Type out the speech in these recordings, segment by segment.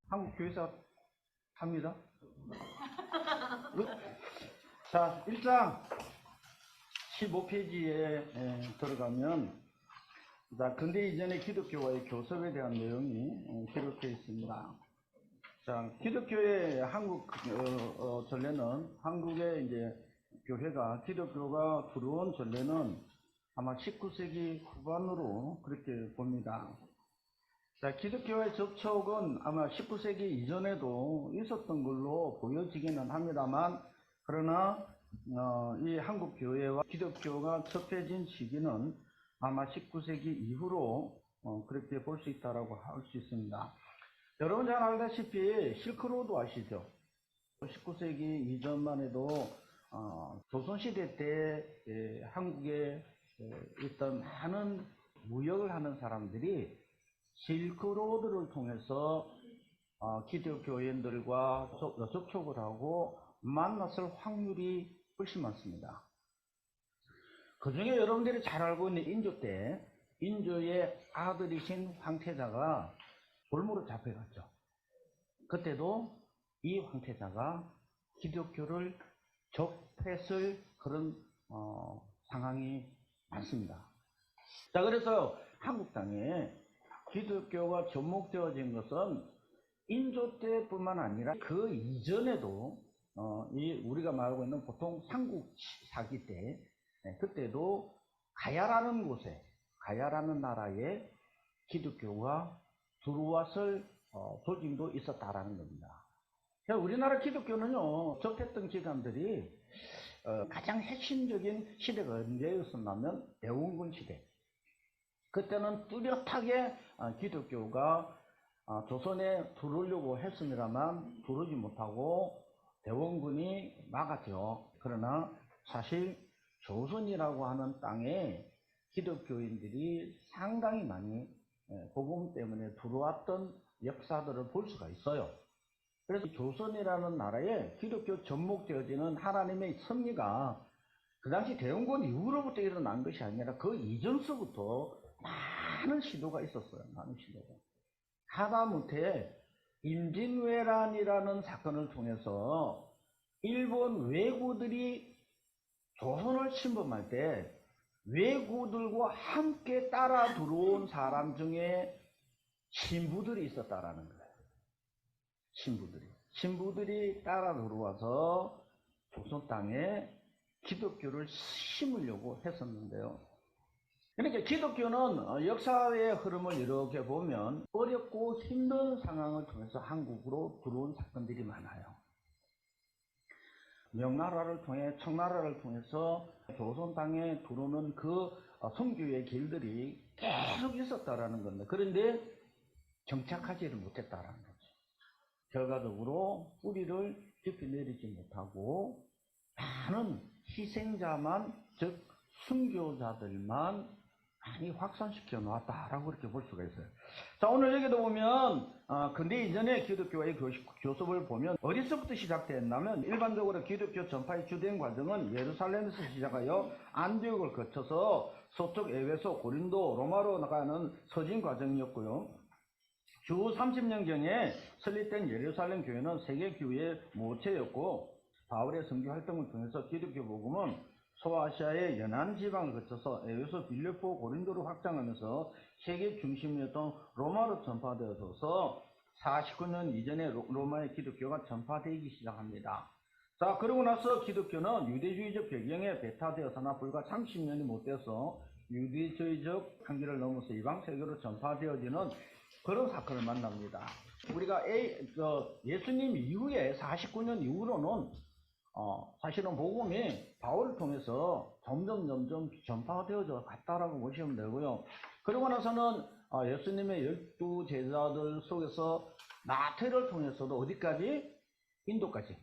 한국 교회사 합니다. 자, 1장 15페이지에 들어가면, 자, 근대 이전의 기독교와의 교섭에 대한 내용이 기록되어 있습니다. 자, 기독교의 한국 전례는, 한국의 이제 교회가, 기독교가 들어온 전례는 아마 19세기 후반으로 그렇게 봅니다. 자, 기독교의 접촉은 아마 19세기 이전에도 있었던 걸로 보여지기는 합니다만, 그러나 이 한국 교회와 기독교가 접해진 시기는 아마 19세기 이후로 그렇게 볼 수 있다라고 할 수 있습니다. 여러분 잘 알다시피 실크로드 아시죠? 19세기 이전만 해도 조선시대 때 한국에 있던 많은 무역을 하는 사람들이 실크로드를 통해서 기독교인들과 접촉을 하고 만났을 확률이 훨씬 많습니다. 그 중에 여러분들이 잘 알고 있는 인조 때, 인조의 아들이신 황태자가 볼모로 잡혀갔죠. 그때도 이 황태자가 기독교를 접했을 그런 상황이 많습니다. 자, 그래서 한국 땅에 기독교가 접목되어진 것은 인조 때뿐만 아니라 그 이전에도 우리가 말하고 있는 보통 삼국 사기 때, 그때도 가야라는 곳에, 가야라는 나라에 기독교가 들어왔을 조짐도 있었다라는 겁니다. 우리나라 기독교는요, 접했던 기관들이 가장 핵심적인 시대가 언제였었냐면 대원군 시대. 그때는 뚜렷하게 기독교가 조선에 들어오려고 했습니다만 들어오지 못하고 대원군이 막았죠. 그러나 사실 조선이라고 하는 땅에 기독교인들이 상당히 많이 복음 때문에 들어왔던 역사들을 볼 수가 있어요. 그래서 조선이라는 나라에 기독교 접목되어지는 하나님의 섭리가 그 당시 대원군 이후로부터 일어난 것이 아니라 그 이전서부터 많은 시도가 있었어요. 많은 시도가. 하다못해 임진왜란이라는 사건을 통해서 일본 왜구들이 조선을 침범할 때 왜구들과 함께 따라 들어온 사람 중에 신부들이 있었다라는 거예요. 신부들이 따라 들어와서 조선 땅에 기독교를 심으려고 했었는데요. 그러니까 기독교는 역사의 흐름을 이렇게 보면 어렵고 힘든 상황을 통해서 한국으로 들어온 사건들이 많아요. 명나라를 통해 청나라를 통해서 조선 땅에 들어오는 그 선교의 길들이 계속 있었다라는 건데, 그런데 정착하지를 못했다라는 거죠. 결과적으로 뿌리를 깊이 내리지 못하고 많은 희생자만, 즉 순교자들만 많이 확산시켜 놓았다라고 그렇게 볼 수가 있어요. 자, 오늘 여기도 보면 근대 이전의 기독교의 교섭을 보면 어디서부터 시작됐냐면, 일반적으로 기독교 전파의 주된 과정은 예루살렘에서 시작하여 안디옥을 거쳐서 서쪽 에베소, 고린도, 로마로 나가는 서진 과정이었고요. 주 30년경에 설립된 예루살렘 교회는 세계 교회의 모체였고, 바울의 선교 활동을 통해서 기독교 복음은 소아시아의 연안 지방을 거쳐서 에베소, 빌립보, 고린도로 확장하면서 세계 중심이었던 로마로 전파되어서 49년 이전에 로마의 기독교가 전파되기 시작합니다. 자, 그러고 나서 기독교는 유대주의적 배경에 배타되어서나 불과 30년이 못 돼서 유대주의적 한계를 넘어서 이방 세계로 전파되어지는 그런 사건을 만납니다. 우리가 예수님 이후에 49년 이후로는 사실은 복음이 바울을 통해서 점점 전파되어져 갔다라고 보시면 되고요. 그러고 나서는 예수님의 12 제자들 속에서 마태를 통해서도 어디까지? 인도까지.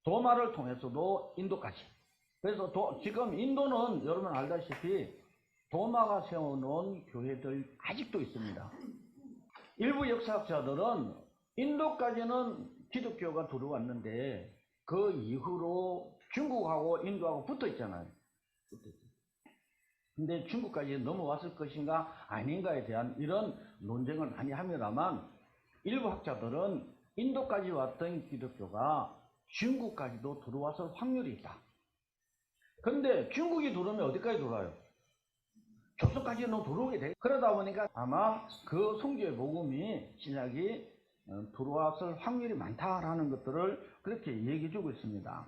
도마를 통해서도 인도까지. 그래서 지금 인도는 여러분 알다시피 도마가 세워놓은 교회들 아직도 있습니다. 일부 역사학자들은 인도까지는 기독교가 들어왔는데 그 이후로 중국하고 인도하고 붙어 있잖아요. 근데 중국까지 넘어왔을 것인가 아닌가에 대한 이런 논쟁을 많이 합니다만 일부 학자들은 인도까지 왔던 기독교가 중국까지도 들어왔을 확률이 있다. 그런데 중국이 들어오면 어디까지 들어와요? 조선까지는 들어오게 돼. 그러다 보니까 아마 그 성교의 복음이 신약이 들어왔을 확률이 많다라는 것들을 그렇게 얘기해 주고 있습니다.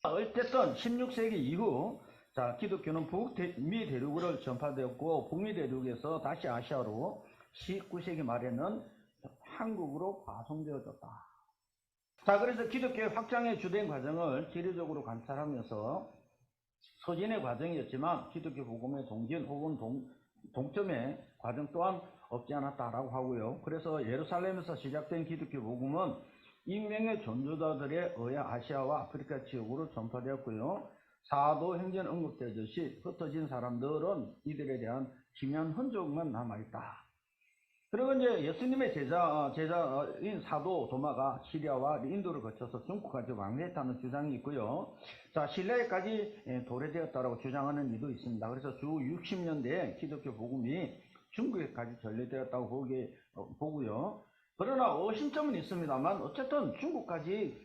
어쨌든 16세기 이후 자, 기독교는 북미 대륙을 전파되었고 북미 대륙에서 다시 아시아로 19세기 말에는 한국으로 파송되어졌다. 자, 그래서 기독교의 확장의 주된 과정을 지리적으로 관찰하면서 서진의 과정이었지만 기독교 복음의 동진 혹은 동점의 과정 또한 없지 않았다라고 하고요. 그래서 예루살렘에서 시작된 기독교 복음은 익명의 전도자들에 의해 아시아와 아프리카 지역으로 전파되었고요. 사도행전 언급되듯이 흩어진 사람들은 이들에 대한 희미한 흔적만 남아있다. 그리고 이제 예수님의 제자인 사도 도마가 시리아와 인도를 거쳐서 중국까지 왕래했다는 주장이 있고요. 자, 신라에까지 도래되었다고 주장하는 이도 있습니다. 그래서 주 60년대에 기독교 복음이 중국에까지 전래되었다고 보고요. 그러나 어신점은 있습니다만 어쨌든 중국까지